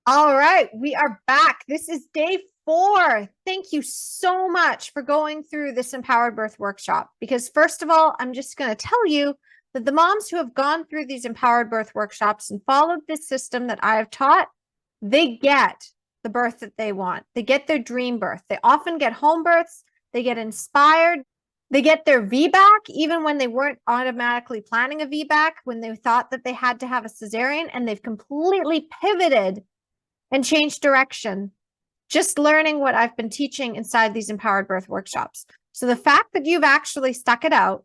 All right, we are back. This is day 4. Thank you so much for going through this Empowered Birth workshop. Because, first of all, I'm just going to tell you that the moms who have gone through these Empowered Birth workshops and followed this system that I have taught, they get the birth that they want. They get their dream birth. They often get home births. They get inspired. They get their VBAC, even when they weren't automatically planning a VBAC, when they thought that they had to have a cesarean, and they've completely pivoted and change direction, just learning what I've been teaching inside these Empowered Birth workshops. So the fact that you've actually stuck it out,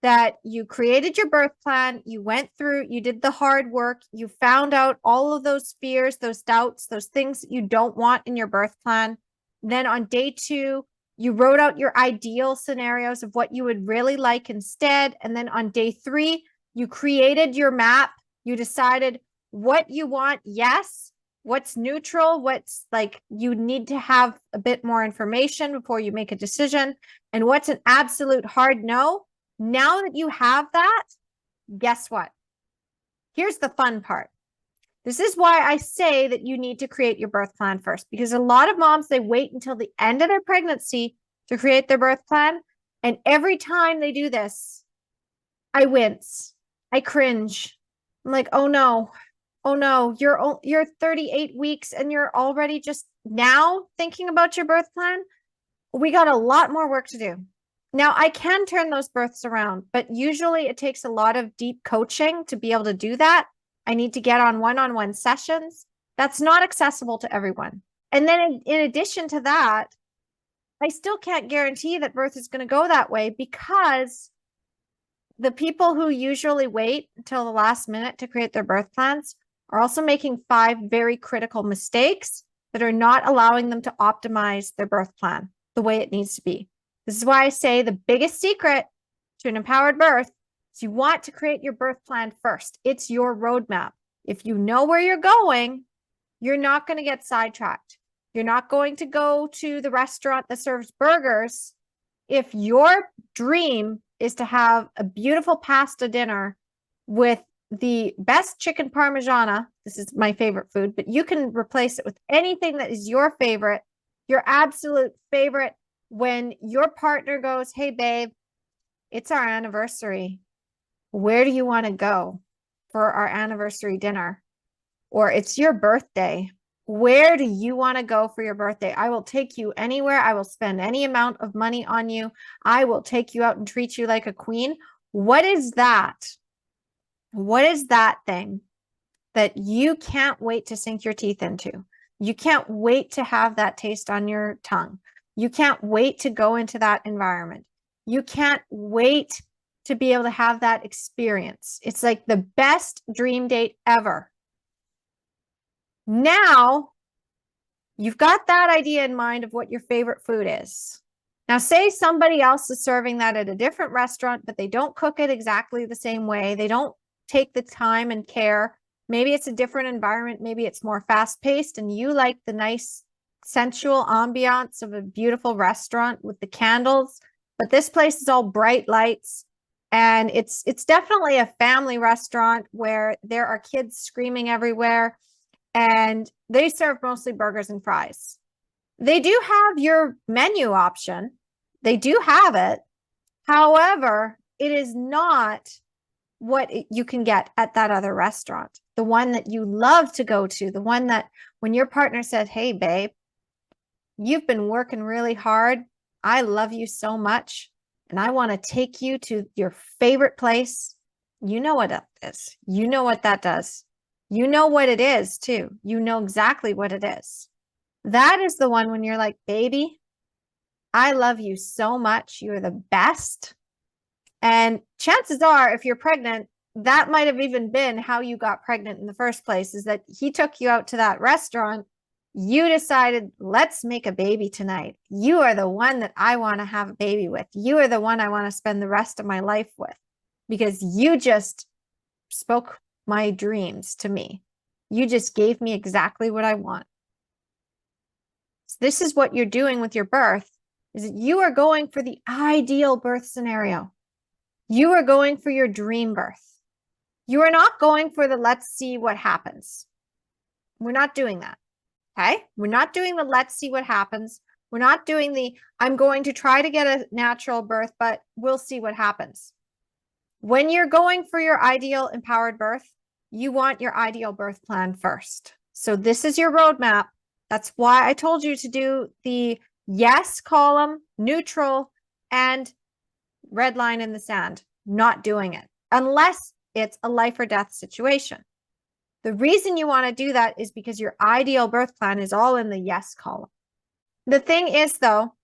that you created your birth plan, you went through, you did the hard work, you found out all of those fears, those doubts, those things that you don't want in your birth plan. Then on day 2, you wrote out your ideal scenarios of what you would really like instead. And then on day 3, you created your map. You decided what you want, yes, what's neutral, what's like you need to have a bit more information before you make a decision, and what's an absolute hard no. Now that you have that, guess what? Here's the fun part. This is why I say that you need to create your birth plan first, because a lot of moms, they wait until the end of their pregnancy to create their birth plan. And every time they do this, I wince. I cringe. I'm like, oh no, you're 38 weeks and you're already just now thinking about your birth plan. We got a lot more work to do. Now, I can turn those births around, but usually it takes a lot of deep coaching to be able to do that. I need to get on one-on-one sessions. That's not accessible to everyone. And then in addition to that, I still can't guarantee that birth is going to go that way, because the people who usually wait until the last minute to create their birth plans are also making 5 very critical mistakes that are not allowing them to optimize their birth plan the way it needs to be. This is why I say the biggest secret to an empowered birth is you want to create your birth plan first. It's your roadmap. If you know where you're going, you're not going to get sidetracked. You're not going to go to the restaurant that serves burgers if your dream is to have a beautiful pasta dinner with the best chicken parmigiana. This is my favorite food, but you can replace it with anything that is your favorite, your absolute favorite. When your partner goes, hey, babe, it's our anniversary. Where do you want to go for our anniversary dinner? Or it's your birthday. Where do you want to go for your birthday? I will take you anywhere. I will spend any amount of money on you. I will take you out and treat you like a queen. What is that? What is that thing that you can't wait to sink your teeth into? You can't wait to have that taste on your tongue. You can't wait to go into that environment. You can't wait to be able to have that experience. It's like the best dream date ever. Now, you've got that idea in mind of what your favorite food is. Now, say somebody else is serving that at a different restaurant, but they don't cook it exactly the same way. They don't take the time and care. Maybe it's a different environment. Maybe it's more fast-paced, and you like the nice sensual ambiance of a beautiful restaurant with the candles, but this place is all bright lights, and it's definitely a family restaurant where there are kids screaming everywhere, and they serve mostly burgers and fries. They do have your menu option. They do have it. However, it is not what you can get at that other restaurant, the one that you love to go to, the one that when your partner said, hey, babe, you've been working really hard. I love you so much, and I want to take you to your favorite place. You know what that is. You know what that does. You know what it is, too. You know exactly what it is. That is the one when you're like, baby, I love you so much. You're the best. And chances are, if you're pregnant, that might have even been how you got pregnant in the first place, is that he took you out to that restaurant. You decided, let's make a baby tonight. You are the one that I want to have a baby with. You are the one I want to spend the rest of my life with, because you just spoke my dreams to me. You just gave me exactly what I want. So this is what you're doing with your birth, is that you are going for the ideal birth scenario. You are going for your dream birth. You are not going for the let's see what happens. We're not doing that. Okay. We're not doing the let's see what happens. We're not doing the I'm going to try to get a natural birth, but we'll see what happens. When you're going for your ideal empowered birth, you want your ideal birth plan first. So this is your roadmap. That's why I told you to do the yes column, neutral, and red line in the sand. Not doing it unless it's a life or death situation. The reason you want to do that is because your ideal birth plan is all in the yes column. The thing is, though,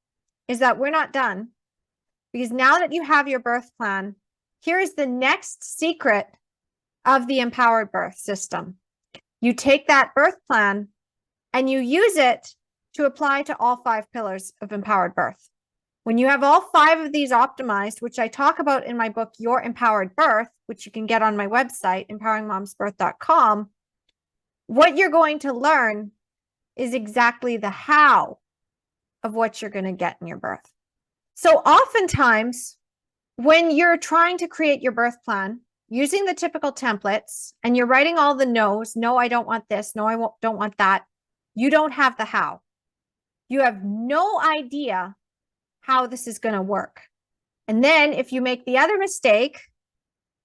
is that we're not done, because now that you have your birth plan, here is the next secret of the empowered birth system. You take that birth plan and you use it to apply to all 5 pillars of empowered birth. When you have all 5 of these optimized, which I talk about in my book, Your Empowered Birth, which you can get on my website, empoweringmomsbirth.com, what you're going to learn is exactly the how of what you're going to get in your birth. So oftentimes, when you're trying to create your birth plan using the typical templates and you're writing all the no's, no, I don't want this, no, I don't want that, you don't have the how. You have no idea how this is going to work. And then if you make the other mistake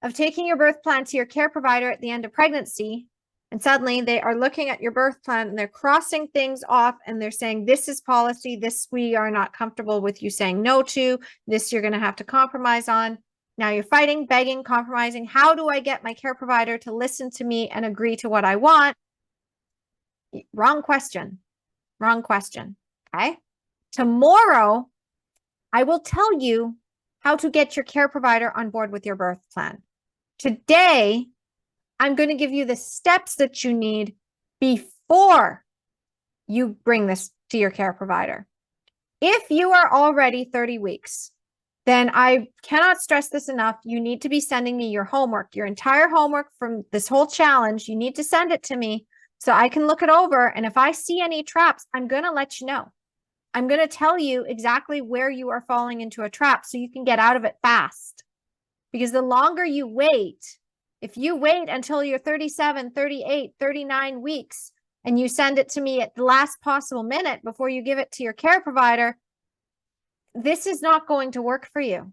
of taking your birth plan to your care provider at the end of pregnancy, and suddenly they are looking at your birth plan and they're crossing things off and they're saying, this is policy, this we are not comfortable with you saying no to, this you're going to have to compromise on. Now you're fighting, begging, compromising. How do I get my care provider to listen to me and agree to what I want? Wrong question. Wrong question. Okay. Tomorrow, I will tell you how to get your care provider on board with your birth plan. Today, I'm going to give you the steps that you need before you bring this to your care provider. If you are already 30 weeks, then I cannot stress this enough. You need to be sending me your homework, your entire homework from this whole challenge. You need to send it to me so I can look it over. And if I see any traps, I'm going to let you know. I'm going to tell you exactly where you are falling into a trap so you can get out of it fast. Because the longer you wait, if you wait until you're 37, 38, 39 weeks, and you send it to me at the last possible minute before you give it to your care provider, this is not going to work for you.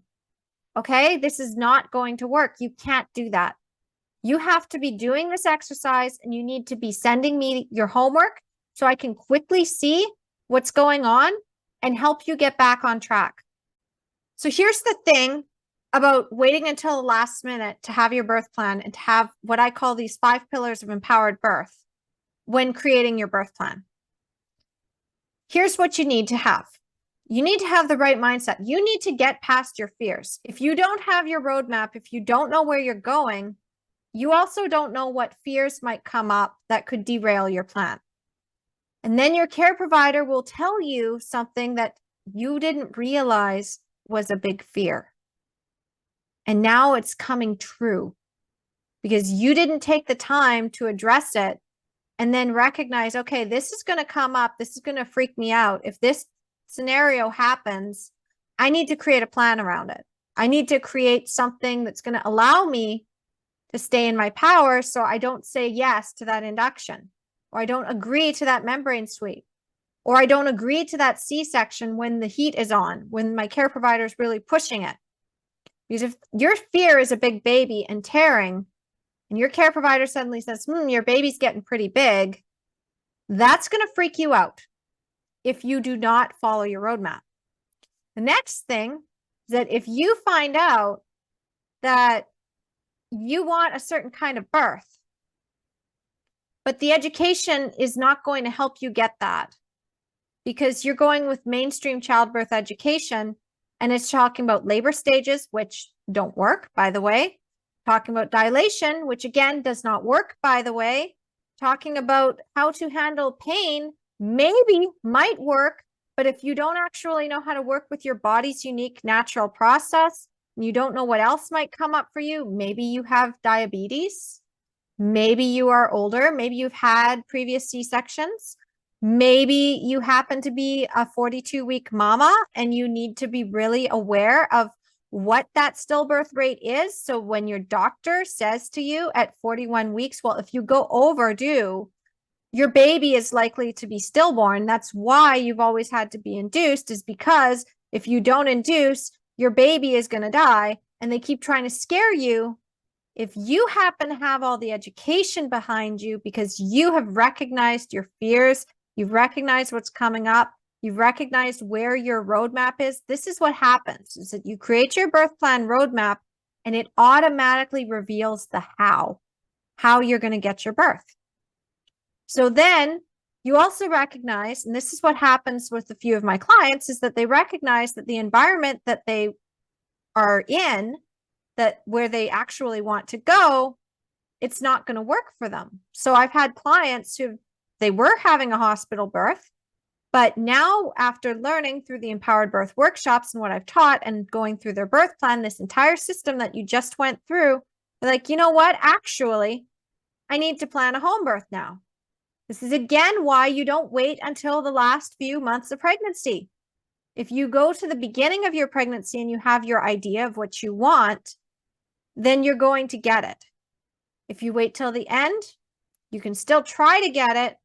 Okay? This is not going to work. You can't do that. You have to be doing this exercise and you need to be sending me your homework so I can quickly see what's going on and help you get back on track. So here's the thing about waiting until the last minute to have your birth plan and to have what I call these 5 pillars of empowered birth when creating your birth plan. Here's what you need to have. You need to have the right mindset. You need to get past your fears. If you don't have your roadmap, if you don't know where you're going, you also don't know what fears might come up that could derail your plan. And then your care provider will tell you something that you didn't realize was a big fear. And now it's coming true because you didn't take the time to address it and then recognize, okay, this is going to come up. This is going to freak me out. If this scenario happens, I need to create a plan around it. I need to create something that's going to allow me to stay in my power so I don't say yes to that induction, or I don't agree to that membrane sweep, or I don't agree to that C-section when the heat is on, when my care provider is really pushing it. Because if your fear is a big baby and tearing, and your care provider suddenly says, your baby's getting pretty big, that's going to freak you out if you do not follow your roadmap. The next thing is that if you find out that you want a certain kind of birth, but the education is not going to help you get that because you're going with mainstream childbirth education and it's talking about labor stages, which don't work, by the way, talking about dilation, which again does not work, by the way, talking about how to handle pain, maybe might work, but if you don't actually know how to work with your body's unique natural process, and you don't know what else might come up for you, maybe you have diabetes, maybe you are older, maybe you've had previous C-sections, maybe you happen to be a 42-week mama and you need to be really aware of what that stillbirth rate is. So when your doctor says to you at 41 weeks, well, if you go overdue, your baby is likely to be stillborn. That's why you've always had to be induced, is because if you don't induce, your baby is going to die. And they keep trying to scare you. If you happen to have all the education behind you because you have recognized your fears, you've recognized what's coming up, you've recognized where your roadmap is, this is what happens, is that you create your birth plan roadmap and it automatically reveals the how you're going to get your birth. So then you also recognize, and this is what happens with a few of my clients, is that they recognize that the environment that they are in, that where they actually want to go, it's not going to work for them. So I've had clients who they were having a hospital birth, but now after learning through the empowered birth workshops and what I've taught and going through their birth plan, this entire system that you just went through, they're like, you know what? Actually, I need to plan a home birth now. This is again why you don't wait until the last few months of pregnancy. If you go to the beginning of your pregnancy and you have your idea of what you want, then you're going to get it. If you wait till the end, you can still try to get it.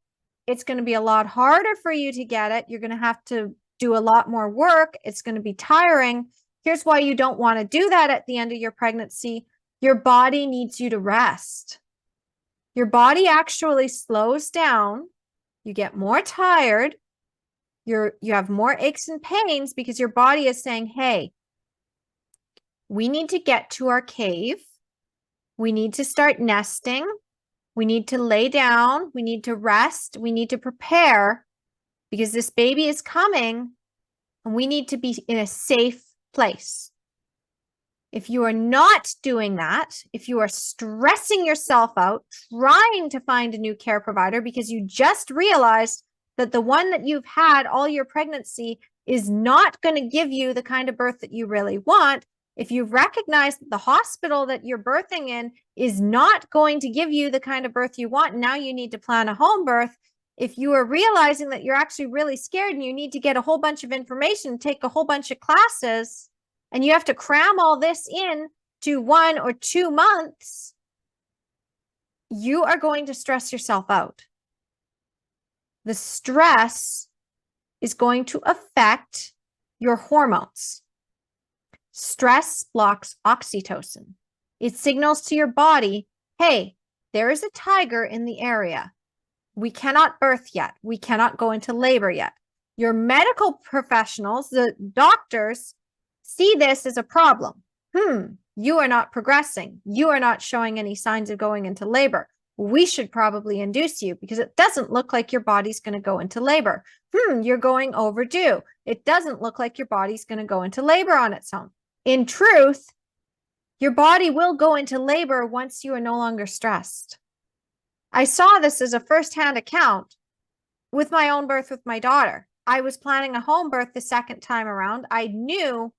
It's going to be a lot harder for you to get it. You're going to have to do a lot more work. It's going to be tiring. Here's why you don't want to do that at the end of your pregnancy. Your body needs you to rest. Your body actually slows down. You get more tired. You have more aches and pains because your body is saying, hey, we need to get to our cave. We need to start nesting. We need to lay down. We need to rest. We need to prepare because this baby is coming and we need to be in a safe place. If you are not doing that, if you are stressing yourself out, trying to find a new care provider because you just realized that the one that you've had all your pregnancy is not going to give you the kind of birth that you really want, if you've recognized that the hospital that you're birthing in is not going to give you the kind of birth you want, now you need to plan a home birth. If you are realizing that you're actually really scared and you need to get a whole bunch of information, take a whole bunch of classes, and you have to cram all this in to 1 or 2 months, you are going to stress yourself out. The stress is going to affect your hormones. Stress blocks oxytocin. It signals to your body, hey, there is a tiger in the area. We cannot birth yet. We cannot go into labor yet. Your medical professionals, the doctors, see this as a problem. You are not progressing. You are not showing any signs of going into labor. We should probably induce you because it doesn't look like your body's going to go into labor. You're going overdue. It doesn't look like your body's going to go into labor on its own. In truth, your body will go into labor once you are no longer stressed. I saw this as a firsthand account with my own birth with my daughter. I was planning a home birth the second time around. I knew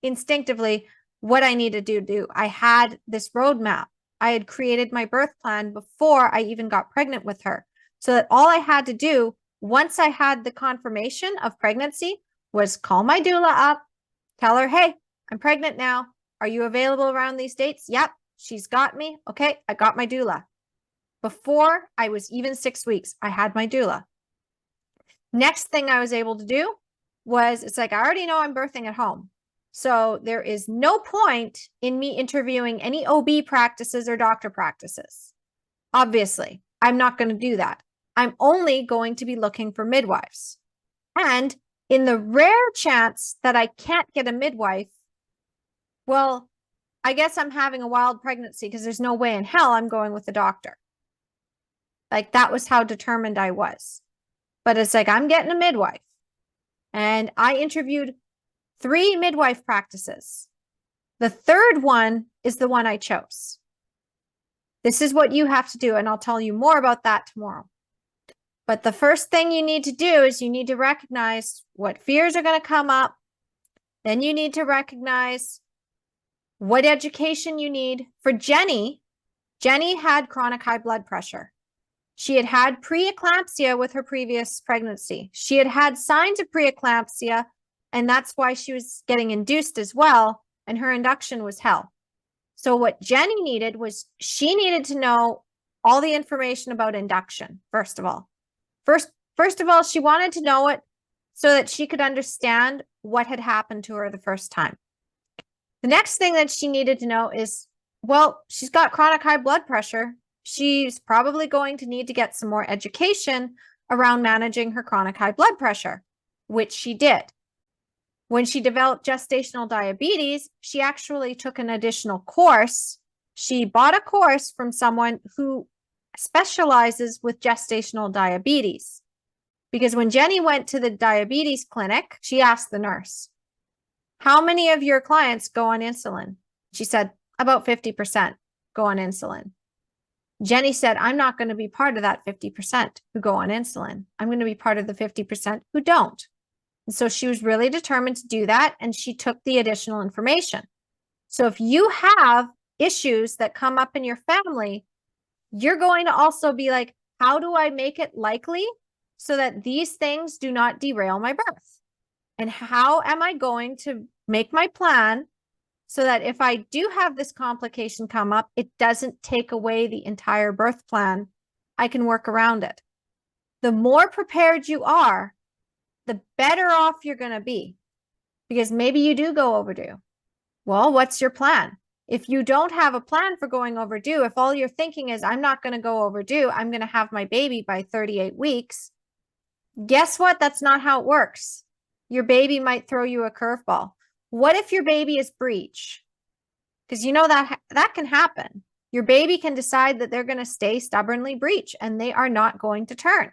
instinctively what I needed to do. I had this roadmap. I had created my birth plan before I even got pregnant with her. So that all I had to do once I had the confirmation of pregnancy was call my doula up, tell her, hey, I'm pregnant now. Are you available around these dates? Yep, she's got me. Okay, I got my doula. Before I was even 6 weeks, I had my doula. Next thing I was able to do was, it's like, I already know I'm birthing at home. So there is no point in me interviewing any OB practices or doctor practices. Obviously, I'm not going to do that. I'm only going to be looking for midwives. And in the rare chance that I can't get a midwife, well, I guess I'm having a wild pregnancy because there's no way in hell I'm going with the doctor. Like, that was how determined I was. But it's like, I'm getting a midwife. And I interviewed 3 midwife practices. The third one is the one I chose. This is what you have to do, and I'll tell you more about that tomorrow. But the first thing you need to do is you need to recognize what fears are going to come up. Then you need to recognize what education you need. For Jenny had chronic high blood pressure. She had had preeclampsia with her previous pregnancy. She had had signs of preeclampsia, and that's why she was getting induced as well, and her induction was hell. So what Jenny needed was, she needed to know all the information about induction, first of all. First of all, she wanted to know it so that she could understand what had happened to her the first time. The next thing that she needed to know is, well, she's got chronic high blood pressure. She's probably going to need to get some more education around managing her chronic high blood pressure, which she did. When she developed gestational diabetes, she actually took an additional course. She bought a course from someone who specializes with gestational diabetes. Because when Jenny went to the diabetes clinic, she asked the nurse, how many of your clients go on insulin? She said, about 50% go on insulin. Jenny said, I'm not going to be part of that 50% who go on insulin. I'm going to be part of the 50% who don't. And so she was really determined to do that, and she took the additional information. So if you have issues that come up in your family, you're going to also be like, how do I make it likely so that these things do not derail my birth? And how am I going to make my plan so that if I do have this complication come up, it doesn't take away the entire birth plan? I can work around it. The more prepared you are, the better off you're going to be, because maybe you do go overdue. Well, what's your plan? If you don't have a plan for going overdue, if all you're thinking is, I'm not going to go overdue, I'm going to have my baby by 38 weeks, guess what? That's not how it works. Your baby might throw you a curveball. What if your baby is breech? Because you know that can happen. Your baby can decide that they're going to stay stubbornly breech and they are not going to turn.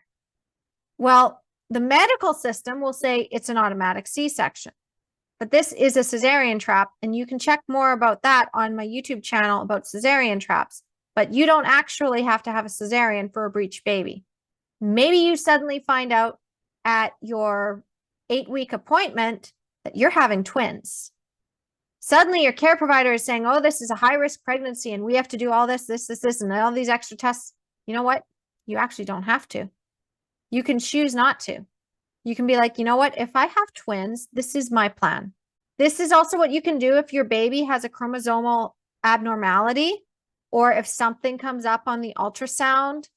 Well, the medical system will say it's an automatic C-section, but this is a cesarean trap, and you can check more about that on my YouTube channel about cesarean traps, but you don't actually have to have a cesarean for a breech baby. Maybe you suddenly find out at your 8-week appointment that you're having twins. Suddenly your care provider is saying, oh, this is a high-risk pregnancy and we have to do all this, and all these extra tests. You know what? You actually don't have to. You can choose not to. You can be like, you know what? If I have twins, this is my plan. This is also what you can do if your baby has a chromosomal abnormality, or if something comes up on the ultrasound,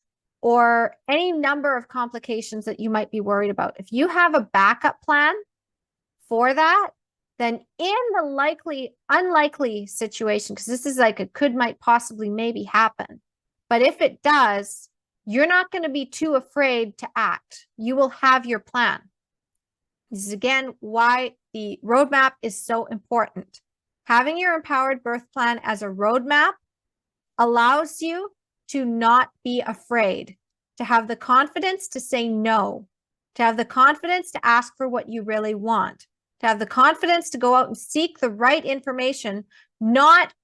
or any number of complications that you might be worried about. If you have a backup plan for that, then in the unlikely situation, because this is like a could, might, possibly, maybe happen, but if it does, you're not going to be too afraid to act. You will have your plan. This is again why the roadmap is so important. Having your empowered birth plan as a roadmap allows you to not be afraid, to have the confidence to say no, to have the confidence to ask for what you really want, to have the confidence to go out and seek the right information, not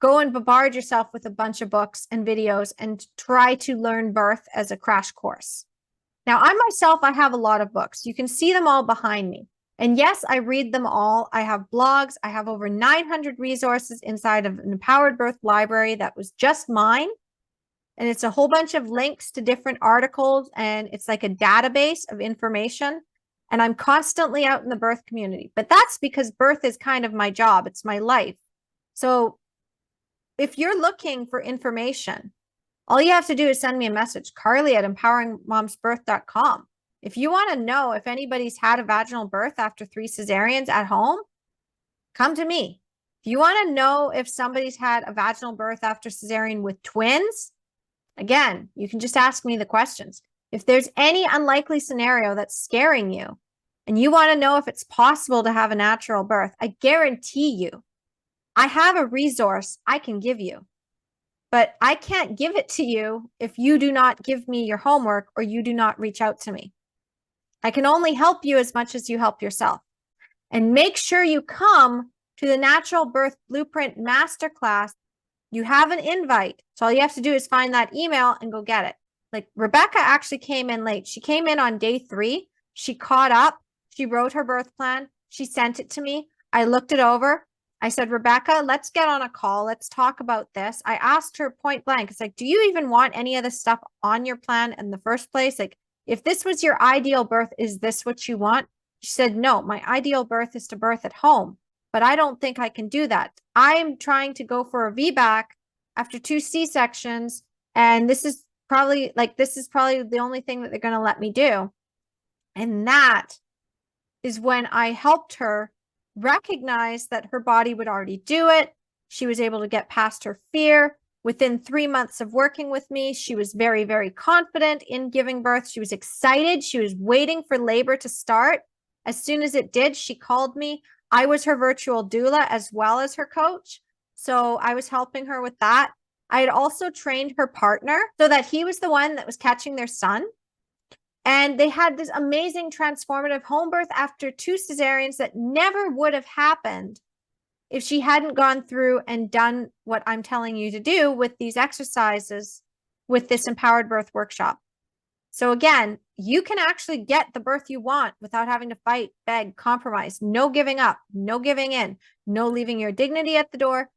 go and bombard yourself with a bunch of books and videos and try to learn birth as a crash course. Now, I myself, I have a lot of books. You can see them all behind me. And yes, I read them all. I have blogs. I have over 900 resources inside of an Empowered Birth library that was just mine. And it's a whole bunch of links to different articles. And it's like a database of information. And I'm constantly out in the birth community. But that's because birth is kind of my job. It's my life. So if you're looking for information, all you have to do is send me a message, Carly@empoweringmomsbirth.com. If you want to know if anybody's had a vaginal birth after 3 cesareans at home, come to me. If you want to know if somebody's had a vaginal birth after cesarean with twins, again, you can just ask me the questions. If there's any unlikely scenario that's scaring you and you want to know if it's possible to have a natural birth, I guarantee you, I have a resource I can give you, but I can't give it to you if you do not give me your homework or you do not reach out to me. I can only help you as much as you help yourself. And make sure you come to the Natural Birth Blueprint Masterclass. You have an invite. So all you have to do is find that email and go get it. Like Rebecca actually came in late. She came in on day 3. She caught up. She wrote her birth plan. She sent it to me. I looked it over. I said, Rebecca, let's get on a call. Let's talk about this. I asked her point blank. It's like, do you even want any of this stuff on your plan in the first place? Like, if this was your ideal birth, is this what you want? She said, no, my ideal birth is to birth at home, but I don't think I can do that. I'm trying to go for a VBAC after 2 C-sections And this is probably the only thing that they're going to let me do. And that is when I helped her recognize that her body would already do it. She was able to get past her fear. Within 3 months of working with me, she was very, very confident in giving birth. She was excited. She was waiting for labor to start. As soon as it did, she called me. I was her virtual doula as well as her coach. So I was helping her with that. I had also trained her partner so that he was the one that was catching their son. And they had this amazing transformative home birth after 2 cesareans that never would have happened if she hadn't gone through and done what I'm telling you to do with these exercises with this empowered birth workshop. So again, you can actually get the birth you want without having to fight, beg, compromise, no giving up, no giving in, no leaving your dignity at the door,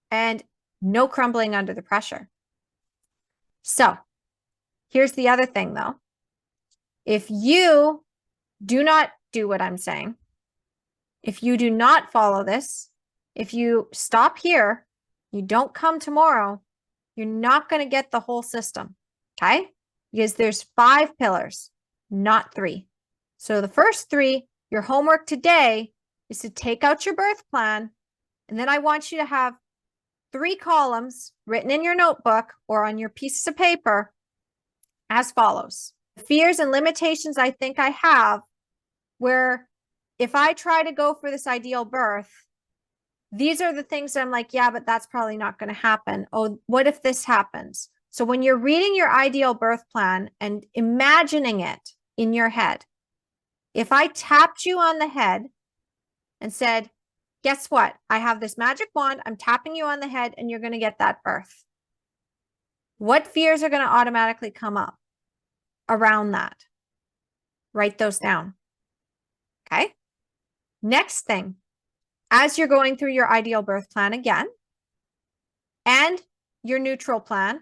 and no crumbling under the pressure. So here's the other thing though. If you do not do what I'm saying, if you do not follow this, if you stop here, you don't come tomorrow, you're not going to get the whole system, okay? Because there's 5 pillars, not 3. So the first 3, your homework today is to take out your birth plan, and then I want you to have 3 columns written in your notebook or on your pieces of paper as follows. Fears and limitations I think I have, where if I try to go for this ideal birth, these are the things that I'm like, yeah, but that's probably not going to happen. Oh, what if this happens? So when you're reading your ideal birth plan and imagining it in your head, if I tapped you on the head and said, guess what? I have this magic wand. I'm tapping you on the head and you're going to get that birth. What fears are going to automatically come up around that? Write those down. Okay. Next thing, as you're going through your ideal birth plan again and your neutral plan,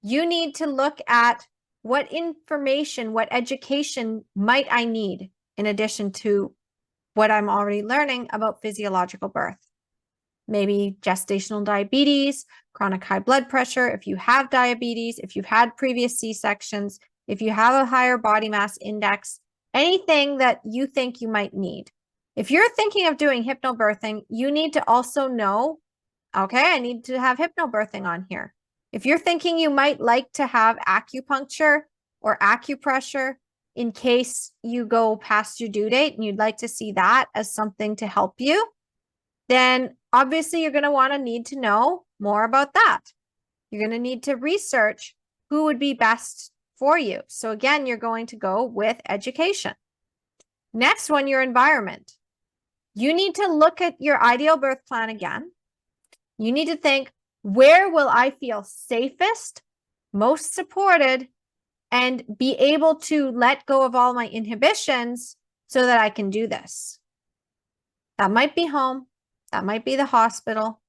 you need to look at what information, what education might I need in addition to what I'm already learning about physiological birth. Maybe gestational diabetes, chronic high blood pressure, if you have diabetes, if you've had previous C-sections, if you have a higher body mass index, anything that you think you might need. If you're thinking of doing hypnobirthing, you need to also know, okay, I need to have hypnobirthing on here. If you're thinking you might like to have acupuncture or acupressure in case you go past your due date and you'd like to see that as something to help you, then obviously you're going to need to know more about that. You're going to need to research who would be best for you. So again, you're going to go with education. Next one, your environment. You need to look at your ideal birth plan again. You need to think, where will I feel safest, most supported, and be able to let go of all my inhibitions so that I can do this? That might be home. That might be the hospital.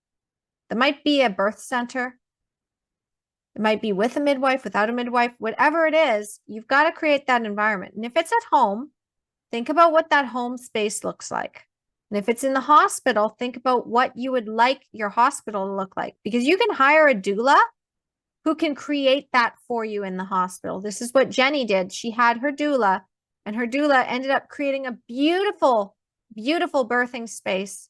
That might be a birth center. It might be with a midwife, without a midwife, whatever it is, you've got to create that environment. And if it's at home, think about what that home space looks like. And if it's in the hospital, think about what you would like your hospital to look like, because you can hire a doula who can create that for you in the hospital. This is what Jenny did. She had her doula, and her doula ended up creating a beautiful, beautiful birthing space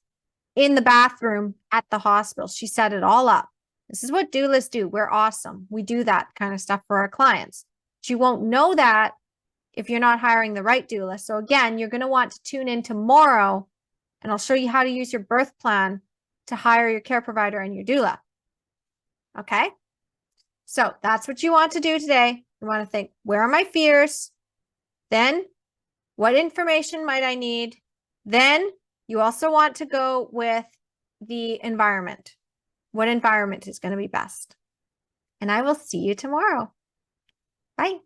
in the bathroom at the hospital. She set it all up. This is what doulas do. We're awesome. We do that kind of stuff for our clients. But you won't know that if you're not hiring the right doula. So again, you're going to want to tune in tomorrow, and I'll show you how to use your birth plan to hire your care provider and your doula. Okay? So that's what you want to do today. You want to think, where are my fears? Then, what information might I need? Then, you also want to go with the environment. What environment is going to be best? And I will see you tomorrow. Bye.